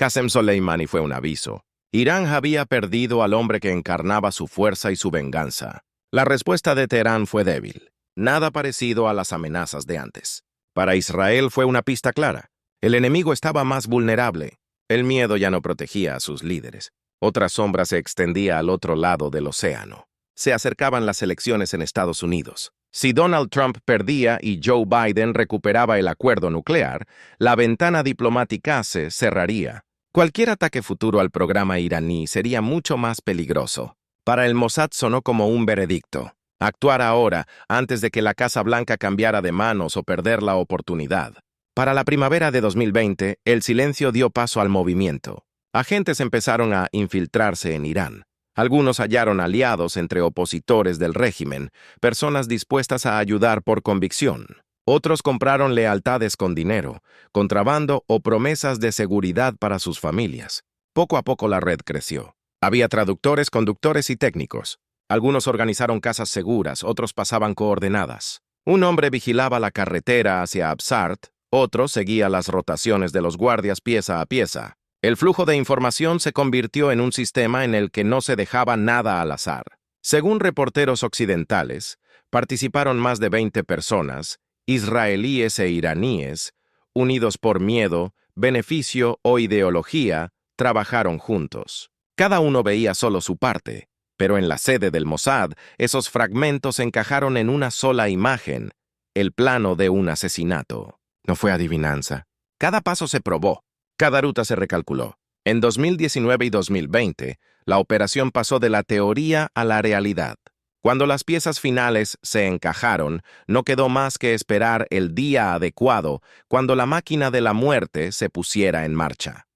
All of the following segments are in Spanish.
Qasem Soleimani fue un aviso. Irán había perdido al hombre que encarnaba su fuerza y su venganza. La respuesta de Teherán fue débil, nada parecido a las amenazas de antes. Para Israel fue una pista clara. El enemigo estaba más vulnerable. El miedo ya no protegía a sus líderes. Otra sombra se extendía al otro lado del océano. Se acercaban las elecciones en Estados Unidos. Si Donald Trump perdía y Joe Biden recuperaba el acuerdo nuclear, la ventana diplomática se cerraría. Cualquier ataque futuro al programa iraní sería mucho más peligroso. Para el Mossad sonó como un veredicto. Actuar ahora, antes de que la Casa Blanca cambiara de manos o perder la oportunidad. Para la primavera de 2020, el silencio dio paso al movimiento. Agentes empezaron a infiltrarse en Irán. Algunos hallaron aliados entre opositores del régimen, personas dispuestas a ayudar por convicción. Otros compraron lealtades con dinero, contrabando o promesas de seguridad para sus familias. Poco a poco la red creció. Había traductores, conductores y técnicos. Algunos organizaron casas seguras, otros pasaban coordenadas. Un hombre vigilaba la carretera hacia Absard, otro seguía las rotaciones de los guardias pieza a pieza. El flujo de información se convirtió en un sistema en el que no se dejaba nada al azar. Según reporteros occidentales, participaron más de 20 personas, israelíes e iraníes, unidos por miedo, beneficio o ideología, trabajaron juntos. Cada uno veía solo su parte, pero en la sede del Mossad, esos fragmentos encajaron en una sola imagen, el plano de un asesinato. No fue adivinanza. Cada paso se probó, cada ruta se recalculó. En 2019 y 2020, la operación pasó de la teoría a la realidad. Cuando las piezas finales se encajaron, no quedó más que esperar el día adecuado cuando la máquina de la muerte se pusiera en marcha.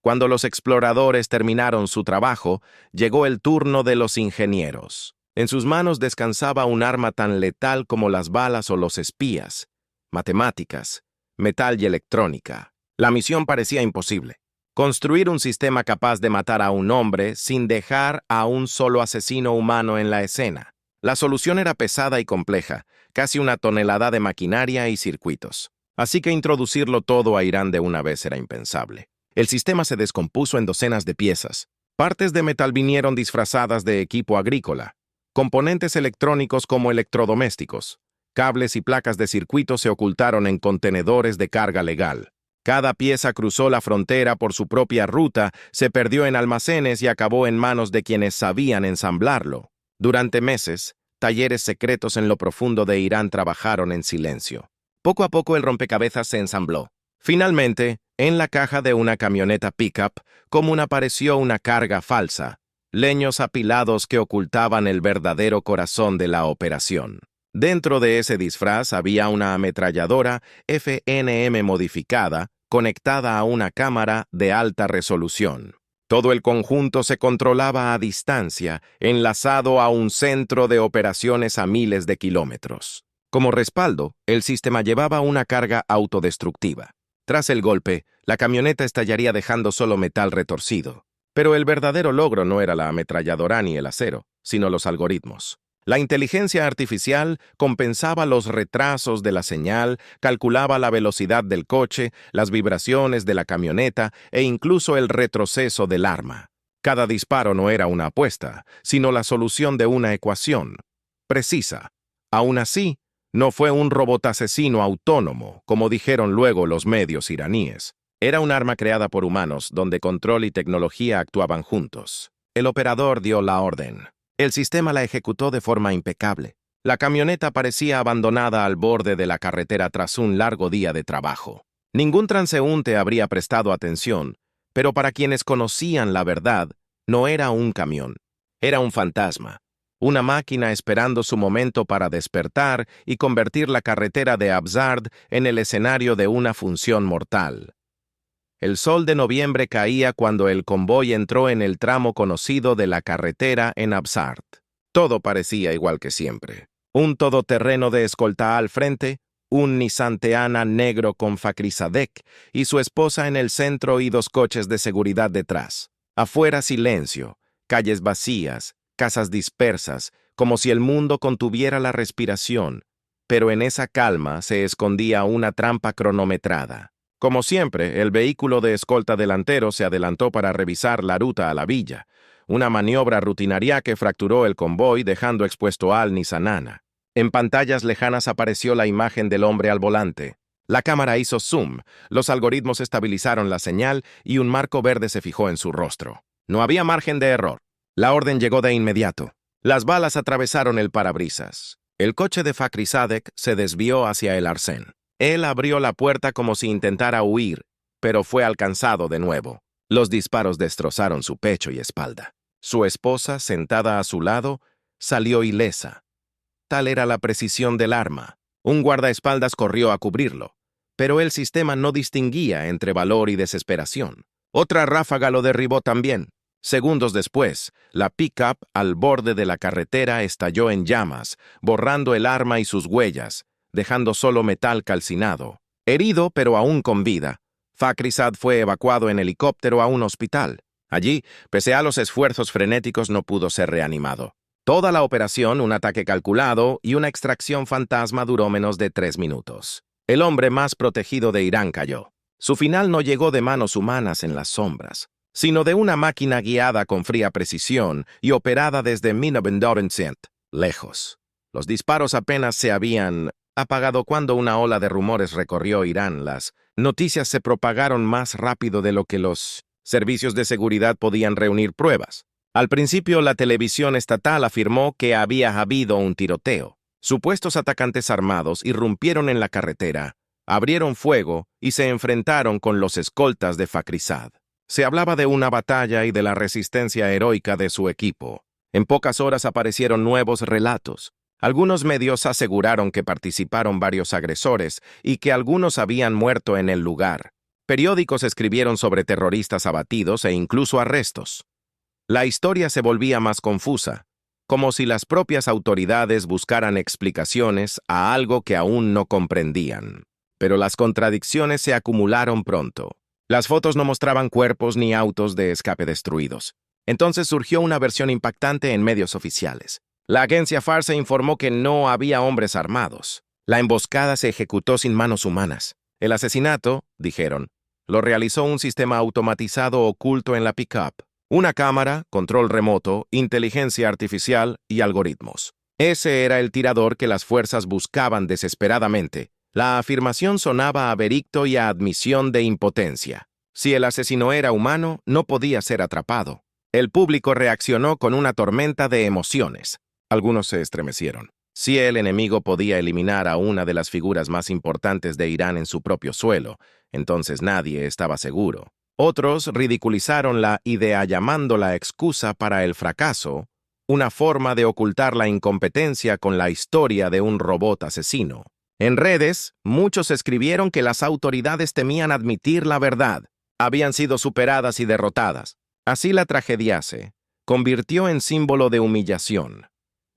Cuando los exploradores terminaron su trabajo, llegó el turno de los ingenieros. En sus manos descansaba un arma tan letal como las balas o los espías: matemáticas, metal y electrónica. La misión parecía imposible. Construir un sistema capaz de matar a un hombre sin dejar a un solo asesino humano en la escena. La solución era pesada y compleja, casi 1 tonelada de maquinaria y circuitos. Así que introducirlo todo a Irán de una vez era impensable. El sistema se descompuso en docenas de piezas. Partes de metal vinieron disfrazadas de equipo agrícola, componentes electrónicos como electrodomésticos, cables y placas de circuito se ocultaron en contenedores de carga legal. Cada pieza cruzó la frontera por su propia ruta, se perdió en almacenes y acabó en manos de quienes sabían ensamblarlo. Durante meses, talleres secretos en lo profundo de Irán trabajaron en silencio. Poco a poco el rompecabezas se ensambló. Finalmente, en la caja de una camioneta pickup, común apareció una carga falsa, leños apilados que ocultaban el verdadero corazón de la operación. Dentro de ese disfraz había una ametralladora FNM modificada, conectada a una cámara de alta resolución. Todo el conjunto se controlaba a distancia, enlazado a un centro de operaciones a miles de kilómetros. Como respaldo, el sistema llevaba una carga autodestructiva. Tras el golpe, la camioneta estallaría dejando solo metal retorcido. Pero el verdadero logro no era la ametralladora ni el acero, sino los algoritmos. La inteligencia artificial compensaba los retrasos de la señal, calculaba la velocidad del coche, las vibraciones de la camioneta e incluso el retroceso del arma. Cada disparo no era una apuesta, sino la solución de una ecuación precisa. Aún así, no fue un robot asesino autónomo, como dijeron luego los medios iraníes. Era un arma creada por humanos, donde control y tecnología actuaban juntos. El operador dio la orden. El sistema la ejecutó de forma impecable. La camioneta parecía abandonada al borde de la carretera tras un largo día de trabajo. Ningún transeúnte habría prestado atención, pero para quienes conocían la verdad, no era un camión. Era un fantasma. Una máquina esperando su momento para despertar y convertir la carretera de Absard en el escenario de una función mortal. El sol de noviembre caía cuando el convoy entró en el tramo conocido de la carretera en Absard. Todo parecía igual que siempre. Un todoterreno de escolta al frente, un Nissan Teana negro con Fakhrizadeh y su esposa en el centro y 2 coches de seguridad detrás. Afuera silencio, calles vacías, casas dispersas, como si el mundo contuviera la respiración, pero en esa calma se escondía una trampa cronometrada. Como siempre, el vehículo de escolta delantero se adelantó para revisar la ruta a la villa, una maniobra rutinaria que fracturó el convoy dejando expuesto al Nizanana. En pantallas lejanas apareció la imagen del hombre al volante. La cámara hizo zoom, los algoritmos estabilizaron la señal y un marco verde se fijó en su rostro. No había margen de error. La orden llegó de inmediato. Las balas atravesaron el parabrisas. El coche de Fakhrizadeh se desvió hacia el arcén. Él abrió la puerta como si intentara huir, pero fue alcanzado de nuevo. Los disparos destrozaron su pecho y espalda. Su esposa, sentada a su lado, salió ilesa. Tal era la precisión del arma. Un guardaespaldas corrió a cubrirlo, pero el sistema no distinguía entre valor y desesperación. Otra ráfaga lo derribó también. Segundos después, la pick-up al borde de la carretera estalló en llamas, borrando el arma y sus huellas, dejando solo metal calcinado. Herido, pero aún con vida, Fakhrizadeh fue evacuado en helicóptero a un hospital. Allí, pese a los esfuerzos frenéticos, no pudo ser reanimado. Toda la operación, un ataque calculado y una extracción fantasma duró menos de 3 minutos. El hombre más protegido de Irán cayó. Su final no llegó de manos humanas en las sombras, sino de una máquina guiada con fría precisión y operada desde Minabendorensent, lejos. Los disparos apenas se habían apagado cuando una ola de rumores recorrió Irán. Las noticias se propagaron más rápido de lo que los servicios de seguridad podían reunir pruebas. Al principio, la televisión estatal afirmó que había habido un tiroteo. Supuestos atacantes armados irrumpieron en la carretera, abrieron fuego y se enfrentaron con los escoltas de Fakhrizadeh. Se hablaba de una batalla y de la resistencia heroica de su equipo. En pocas horas aparecieron nuevos relatos. Algunos medios aseguraron que participaron varios agresores y que algunos habían muerto en el lugar. Periódicos escribieron sobre terroristas abatidos e incluso arrestos. La historia se volvía más confusa, como si las propias autoridades buscaran explicaciones a algo que aún no comprendían. Pero las contradicciones se acumularon pronto. Las fotos no mostraban cuerpos ni autos de escape destruidos. Entonces surgió una versión impactante en medios oficiales. La agencia Farsa informó que no había hombres armados. La emboscada se ejecutó sin manos humanas. El asesinato, dijeron, lo realizó un sistema automatizado oculto en la pick-up. Una cámara, control remoto, inteligencia artificial y algoritmos. Ese era el tirador que las fuerzas buscaban desesperadamente. La afirmación sonaba a veredicto y a admisión de impotencia. Si el asesino era humano, no podía ser atrapado. El público reaccionó con una tormenta de emociones. Algunos se estremecieron. Si el enemigo podía eliminar a una de las figuras más importantes de Irán en su propio suelo, entonces nadie estaba seguro. Otros ridiculizaron la idea llamando la excusa para el fracaso una forma de ocultar la incompetencia con la historia de un robot asesino. En redes, muchos escribieron que las autoridades temían admitir la verdad. Habían sido superadas y derrotadas. Así la tragedia se convirtió en símbolo de humillación.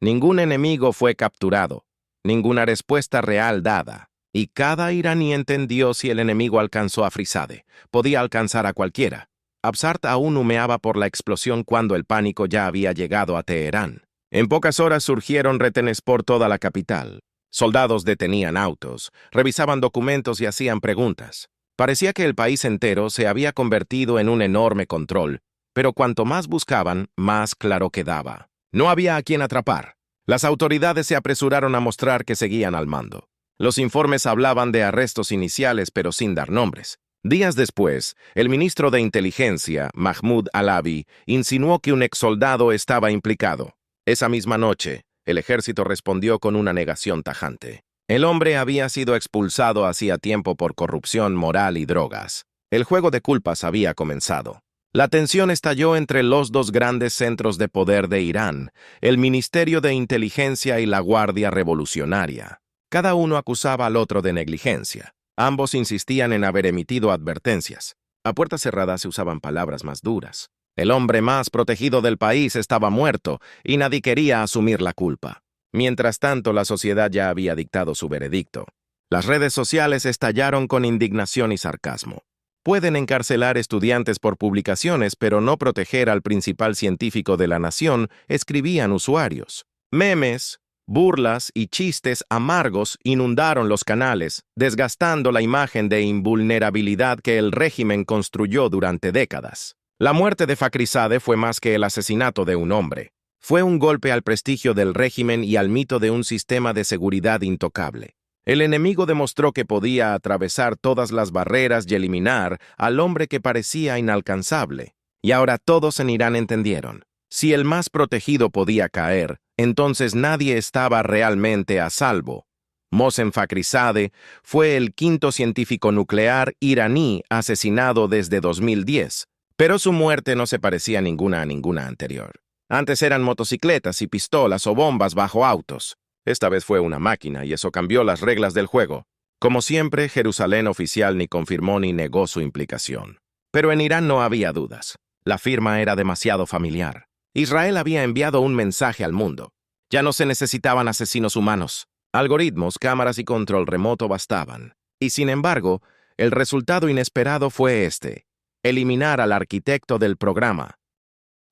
Ningún enemigo fue capturado, ninguna respuesta real dada. Y cada iraní entendió si el enemigo alcanzó a Fakhrizadeh, podía alcanzar a cualquiera. Absart aún humeaba por la explosión cuando el pánico ya había llegado a Teherán. En pocas horas surgieron retenes por toda la capital. Soldados detenían autos, revisaban documentos y hacían preguntas. Parecía que el país entero se había convertido en un enorme control, pero cuanto más buscaban, más claro quedaba. No había a quien atrapar. Las autoridades se apresuraron a mostrar que seguían al mando. Los informes hablaban de arrestos iniciales, pero sin dar nombres. Días después, el ministro de Inteligencia, Mahmoud Alavi, insinuó que un exsoldado estaba implicado. Esa misma noche, el ejército respondió con una negación tajante. El hombre había sido expulsado hacía tiempo por corrupción moral y drogas. El juego de culpas había comenzado. La tensión estalló entre los dos grandes centros de poder de Irán, el Ministerio de Inteligencia y la Guardia Revolucionaria. Cada uno acusaba al otro de negligencia. Ambos insistían en haber emitido advertencias. A puertas cerradas se usaban palabras más duras. El hombre más protegido del país estaba muerto y nadie quería asumir la culpa. Mientras tanto, la sociedad ya había dictado su veredicto. Las redes sociales estallaron con indignación y sarcasmo. Pueden encarcelar estudiantes por publicaciones, pero no proteger al principal científico de la nación, escribían usuarios. Memes, Burlas y chistes amargos inundaron los canales, desgastando la imagen de invulnerabilidad que el régimen construyó durante décadas. La muerte de Fakhrizadeh fue más que el asesinato de un hombre. Fue un golpe al prestigio del régimen y al mito de un sistema de seguridad intocable. El enemigo demostró que podía atravesar todas las barreras y eliminar al hombre que parecía inalcanzable. Y ahora todos en Irán entendieron. Si el más protegido podía caer, entonces nadie estaba realmente a salvo. Mohsen Fakhrizadeh fue el quinto científico nuclear iraní asesinado desde 2010, pero su muerte no se parecía a ninguna anterior. Antes eran motocicletas y pistolas o bombas bajo autos. Esta vez fue una máquina y eso cambió las reglas del juego. Como siempre, Jerusalén oficial ni confirmó ni negó su implicación. Pero en Irán no había dudas. La firma era demasiado familiar. Israel había enviado un mensaje al mundo. Ya no se necesitaban asesinos humanos. Algoritmos, cámaras y control remoto bastaban. Y sin embargo, el resultado inesperado fue este: eliminar al arquitecto del programa.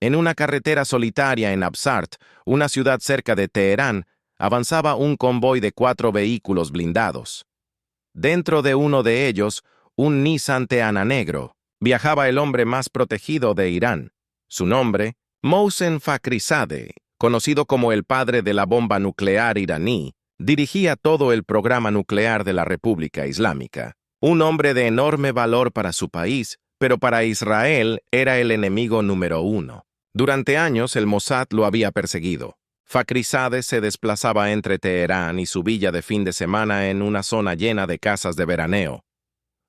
En una carretera solitaria en Absart, una ciudad cerca de Teherán, avanzaba un convoy de 4 vehículos blindados. Dentro de uno de ellos, un Nissan Teana negro, viajaba el hombre más protegido de Irán. Su nombre, Mohsen Fakhrizadeh, conocido como el padre de la bomba nuclear iraní, dirigía todo el programa nuclear de la República Islámica. Un hombre de enorme valor para su país, pero para Israel era el enemigo número 1. Durante años el Mossad lo había perseguido. Fakhrizadeh se desplazaba entre Teherán y su villa de fin de semana en una zona llena de casas de veraneo.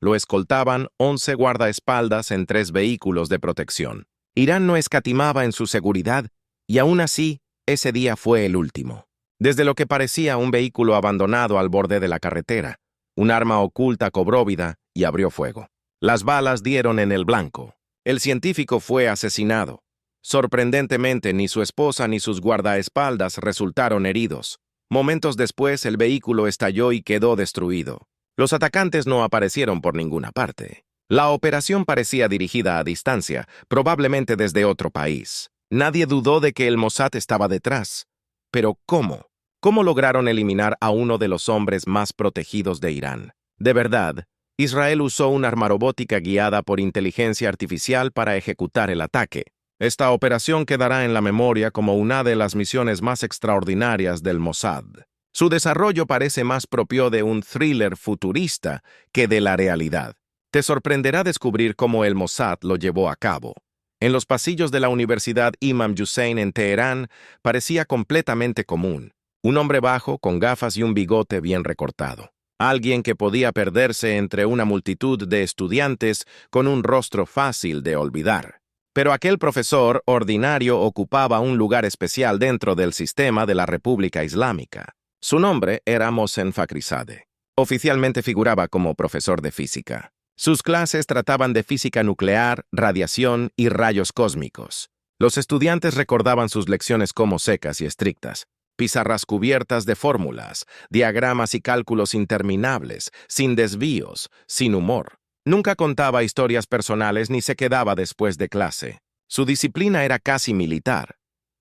Lo escoltaban 11 guardaespaldas en 3 vehículos de protección. Irán no escatimaba en su seguridad y aún así, ese día fue el último. Desde lo que parecía un vehículo abandonado al borde de la carretera, un arma oculta cobró vida y abrió fuego. Las balas dieron en el blanco. El científico fue asesinado. Sorprendentemente, ni su esposa ni sus guardaespaldas resultaron heridos. Momentos después, el vehículo estalló y quedó destruido. Los atacantes no aparecieron por ninguna parte. La operación parecía dirigida a distancia, probablemente desde otro país. Nadie dudó de que el Mossad estaba detrás. Pero ¿cómo? ¿Cómo lograron eliminar a uno de los hombres más protegidos de Irán? De verdad, Israel usó un arma robótica guiada por inteligencia artificial para ejecutar el ataque. Esta operación quedará en la memoria como una de las misiones más extraordinarias del Mossad. Su desarrollo parece más propio de un thriller futurista que de la realidad. Te sorprenderá descubrir cómo el Mossad lo llevó a cabo. En los pasillos de la Universidad Imam Hussein en Teherán parecía completamente común. Un hombre bajo, con gafas y un bigote bien recortado. Alguien que podía perderse entre una multitud de estudiantes con un rostro fácil de olvidar. Pero aquel profesor ordinario ocupaba un lugar especial dentro del sistema de la República Islámica. Su nombre era Mohsen Fakhrizadeh. Oficialmente figuraba como profesor de física. Sus clases trataban de física nuclear, radiación y rayos cósmicos. Los estudiantes recordaban sus lecciones como secas y estrictas. Pizarras cubiertas de fórmulas, diagramas y cálculos interminables, sin desvíos, sin humor. Nunca contaba historias personales ni se quedaba después de clase. Su disciplina era casi militar.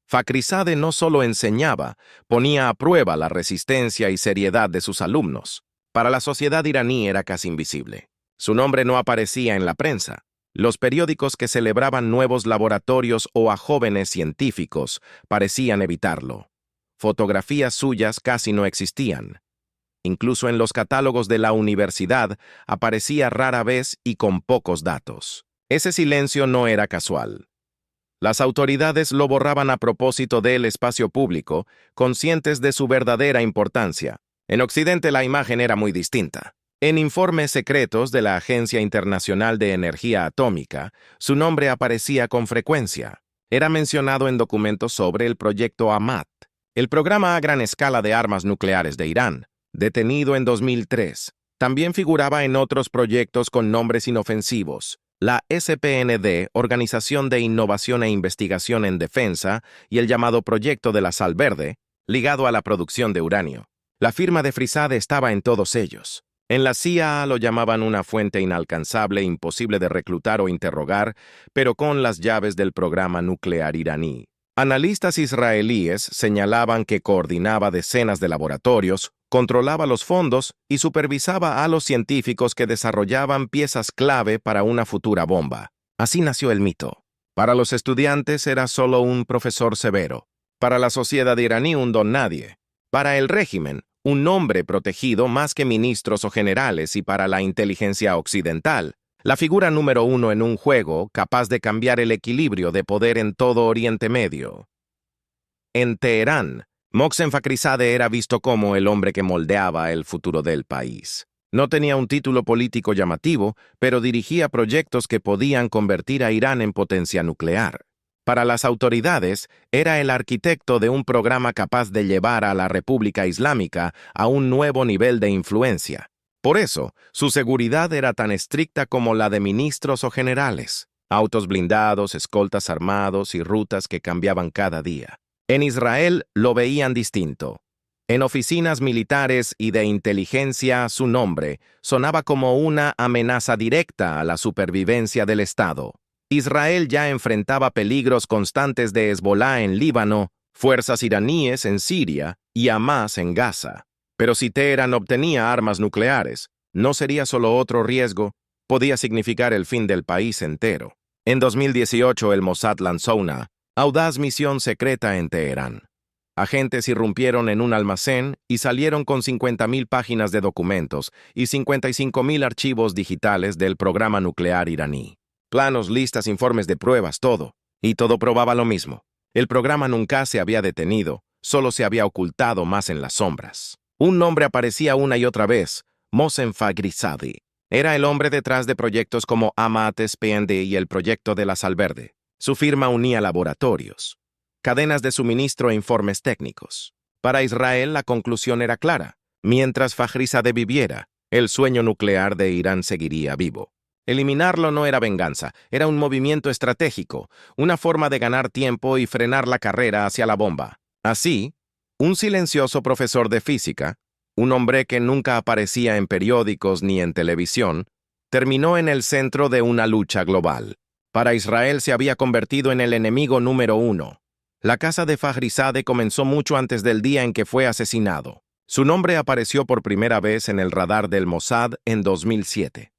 Fakhrizadeh no solo enseñaba, ponía a prueba la resistencia y seriedad de sus alumnos. Para la sociedad iraní era casi invisible. Su nombre no aparecía en la prensa. Los periódicos que celebraban nuevos laboratorios o a jóvenes científicos parecían evitarlo. Fotografías suyas casi no existían. Incluso en los catálogos de la universidad aparecía rara vez y con pocos datos. Ese silencio no era casual. Las autoridades lo borraban a propósito del espacio público, conscientes de su verdadera importancia. En Occidente la imagen era muy distinta. En informes secretos de la Agencia Internacional de Energía Atómica, su nombre aparecía con frecuencia. Era mencionado en documentos sobre el proyecto Amat, el programa a gran escala de armas nucleares de Irán, detenido en 2003. También figuraba en otros proyectos con nombres inofensivos. La SPND, Organización de Innovación e Investigación en Defensa, y el llamado Proyecto de la Sal Verde, ligado a la producción de uranio. La firma de Fakhrizadeh estaba en todos ellos. En la CIA lo llamaban una fuente inalcanzable, imposible de reclutar o interrogar, pero con las llaves del programa nuclear iraní. Analistas israelíes señalaban que coordinaba decenas de laboratorios, controlaba los fondos y supervisaba a los científicos que desarrollaban piezas clave para una futura bomba. Así nació el mito. Para los estudiantes era solo un profesor severo. Para la sociedad iraní un don nadie. Para el régimen, un hombre protegido más que ministros o generales, y para la inteligencia occidental, la figura número uno en un juego capaz de cambiar el equilibrio de poder en todo Oriente Medio. En Teherán, Mohsen Fakhrizadeh era visto como el hombre que moldeaba el futuro del país. No tenía un título político llamativo, pero dirigía proyectos que podían convertir a Irán en potencia nuclear. Para las autoridades, era el arquitecto de un programa capaz de llevar a la República Islámica a un nuevo nivel de influencia. Por eso, su seguridad era tan estricta como la de ministros o generales. Autos blindados, escoltas armados y rutas que cambiaban cada día. En Israel lo veían distinto. En oficinas militares y de inteligencia, su nombre sonaba como una amenaza directa a la supervivencia del Estado. Israel ya enfrentaba peligros constantes de Hezbolá en Líbano, fuerzas iraníes en Siria y Hamás en Gaza. Pero si Teherán obtenía armas nucleares, no sería solo otro riesgo, podía significar el fin del país entero. En 2018 el Mossad lanzó una audaz misión secreta en Teherán. Agentes irrumpieron en un almacén y salieron con 50.000 páginas de documentos y 55.000 archivos digitales del programa nuclear iraní. Planos, listas, informes de pruebas, todo. Y todo probaba lo mismo. El programa nunca se había detenido, solo se había ocultado más en las sombras. Un nombre aparecía una y otra vez: Mohsen Fakhrizadeh. Era el hombre detrás de proyectos como Amat SPND y el proyecto de la Sal Verde. Su firma unía laboratorios, cadenas de suministro e informes técnicos. Para Israel la conclusión era clara. Mientras Fakhrizadeh viviera, el sueño nuclear de Irán seguiría vivo. Eliminarlo no era venganza, era un movimiento estratégico, una forma de ganar tiempo y frenar la carrera hacia la bomba. Así, un silencioso profesor de física, un hombre que nunca aparecía en periódicos ni en televisión, terminó en el centro de una lucha global. Para Israel se había convertido en el enemigo número uno. La casa de Fakhrizadeh comenzó mucho antes del día en que fue asesinado. Su nombre apareció por primera vez en el radar del Mossad en 2007.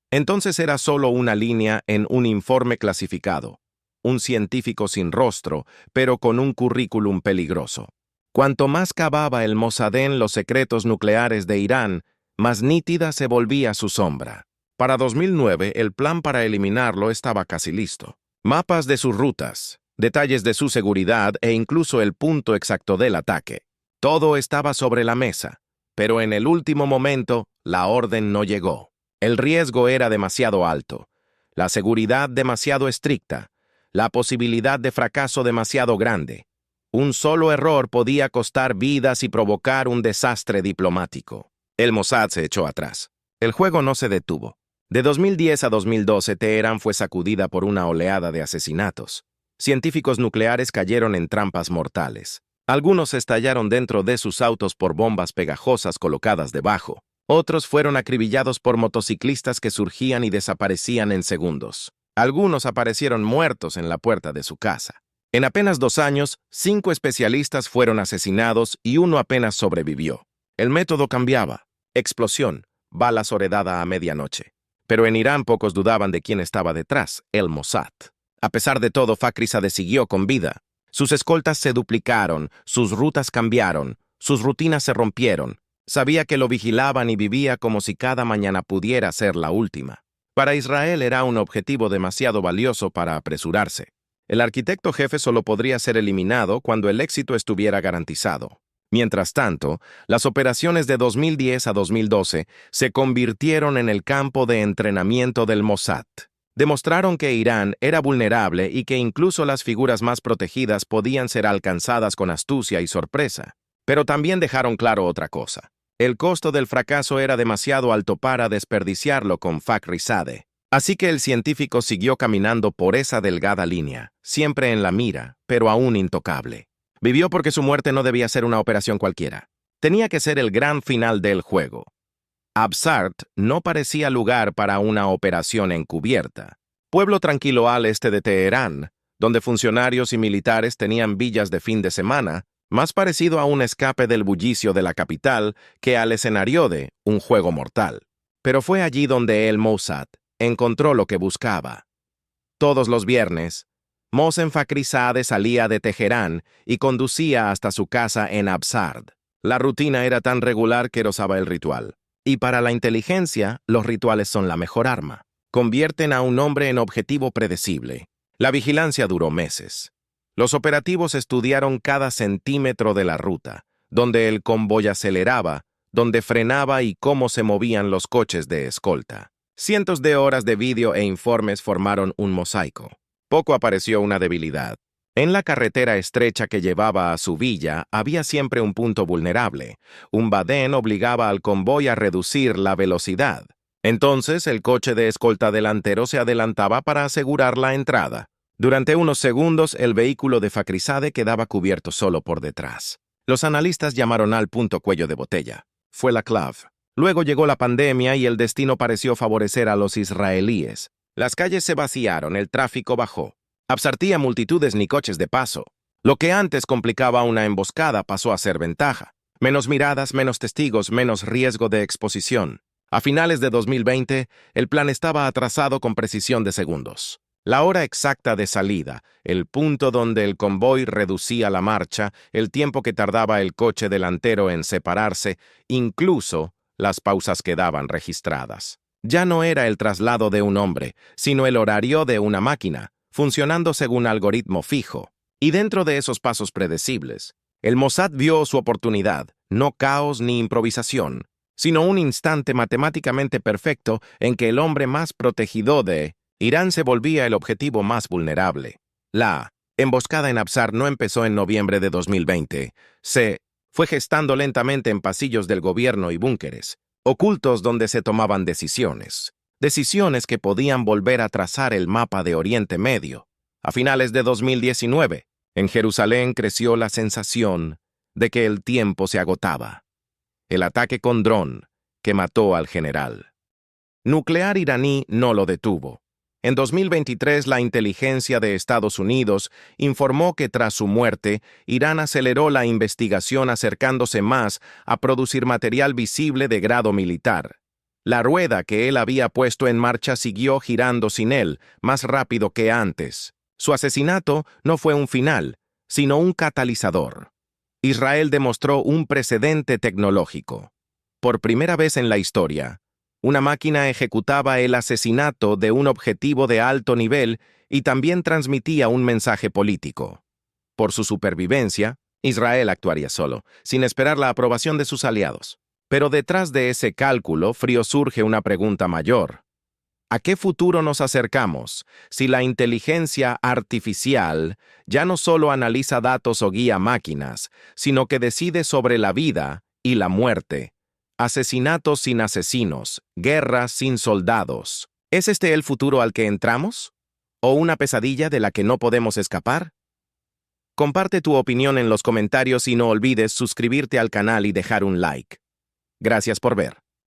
Entonces era solo una línea en un informe clasificado, un científico sin rostro, pero con un currículum peligroso. Cuanto más cavaba el Mossad en los secretos nucleares de Irán, más nítida se volvía su sombra. Para 2009, el plan para eliminarlo estaba casi listo. Mapas de sus rutas, detalles de su seguridad e incluso el punto exacto del ataque. Todo estaba sobre la mesa, pero en el último momento, la orden no llegó. El riesgo era demasiado alto, la seguridad demasiado estricta, la posibilidad de fracaso demasiado grande. Un solo error podía costar vidas y provocar un desastre diplomático. El Mossad se echó atrás. El juego no se detuvo. De 2010 a 2012, Teherán fue sacudida por una oleada de asesinatos. Científicos nucleares cayeron en trampas mortales. Algunos estallaron dentro de sus autos por bombas pegajosas colocadas debajo. Otros fueron acribillados por motociclistas que surgían y desaparecían en segundos. Algunos aparecieron muertos en la puerta de su casa. En apenas 2 años, 5 especialistas fueron asesinados y uno apenas sobrevivió. El método cambiaba. Explosión, bala soredada a medianoche. Pero en Irán pocos dudaban de quién estaba detrás: el Mossad. A pesar de todo, Fakhrizadeh siguió con vida. Sus escoltas se duplicaron, sus rutas cambiaron, sus rutinas se rompieron. Sabía que lo vigilaban y vivía como si cada mañana pudiera ser la última. Para Israel era un objetivo demasiado valioso para apresurarse. El arquitecto jefe solo podría ser eliminado cuando el éxito estuviera garantizado. Mientras tanto, las operaciones de 2010 a 2012 se convirtieron en el campo de entrenamiento del Mossad. Demostraron que Irán era vulnerable y que incluso las figuras más protegidas podían ser alcanzadas con astucia y sorpresa. Pero también dejaron claro otra cosa. El costo del fracaso era demasiado alto para desperdiciarlo con Fakhrizadeh. Así que el científico siguió caminando por esa delgada línea, siempre en la mira, pero aún intocable. Vivió porque su muerte no debía ser una operación cualquiera. Tenía que ser el gran final del juego. Absart no parecía lugar para una operación encubierta. Pueblo tranquilo al este de Teherán, donde funcionarios y militares tenían villas de fin de semana, más parecido a un escape del bullicio de la capital que al escenario de un juego mortal. Pero fue allí donde el Mossad encontró lo que buscaba. Todos los viernes, Mohsen Fakhrizadeh salía de Teherán y conducía hasta su casa en Absard. La rutina era tan regular que rozaba el ritual. Y para la inteligencia, los rituales son la mejor arma. Convierten a un hombre en objetivo predecible. La vigilancia duró meses. Los operativos estudiaron cada centímetro de la ruta, donde el convoy aceleraba, donde frenaba y cómo se movían los coches de escolta. Cientos de horas de vídeo e informes formaron un mosaico. Poco apareció una debilidad. En la carretera estrecha que llevaba a su villa había siempre un punto vulnerable. Un badén obligaba al convoy a reducir la velocidad. Entonces el coche de escolta delantero se adelantaba para asegurar la entrada. Durante unos segundos el vehículo de Fakhrizadeh quedaba cubierto solo por detrás. Los analistas llamaron al punto cuello de botella. Fue la clave. Luego llegó la pandemia y el destino pareció favorecer a los israelíes. Las calles se vaciaron, el tráfico bajó. Absortía multitudes ni coches de paso. Lo que antes complicaba una emboscada pasó a ser ventaja. Menos miradas, menos testigos, menos riesgo de exposición. A finales de 2020, el plan estaba atrasado con precisión de segundos. La hora exacta de salida, el punto donde el convoy reducía la marcha, el tiempo que tardaba el coche delantero en separarse, incluso las pausas quedaban registradas. Ya no era el traslado de un hombre, sino el horario de una máquina, funcionando según algoritmo fijo. Y dentro de esos pasos predecibles, el Mossad vio su oportunidad, no caos ni improvisación, sino un instante matemáticamente perfecto en que el hombre más protegido de Irán se volvía el objetivo más vulnerable. La emboscada en Absard no empezó en noviembre de 2020. Se fue gestando lentamente en pasillos del gobierno y búnkeres, ocultos donde se tomaban decisiones. Decisiones que podían volver a trazar el mapa de Oriente Medio. A finales de 2019, en Jerusalén creció la sensación de que el tiempo se agotaba. El ataque con dron que mató al general nuclear iraní no lo detuvo. En 2023, la inteligencia de Estados Unidos informó que tras su muerte, Irán aceleró la investigación acercándose más a producir material visible de grado militar. La rueda que él había puesto en marcha siguió girando sin él, más rápido que antes. Su asesinato no fue un final, sino un catalizador. Israel demostró un precedente tecnológico. Por primera vez en la historia, una máquina ejecutaba el asesinato de un objetivo de alto nivel y también transmitía un mensaje político. Por su supervivencia, Israel actuaría solo, sin esperar la aprobación de sus aliados. Pero detrás de ese cálculo frío surge una pregunta mayor. ¿A qué futuro nos acercamos si la inteligencia artificial ya no solo analiza datos o guía máquinas, sino que decide sobre la vida y la muerte? Asesinatos sin asesinos, guerras sin soldados. ¿Es este el futuro al que entramos? ¿O una pesadilla de la que no podemos escapar? Comparte tu opinión en los comentarios y no olvides suscribirte al canal y dejar un like. Gracias por ver.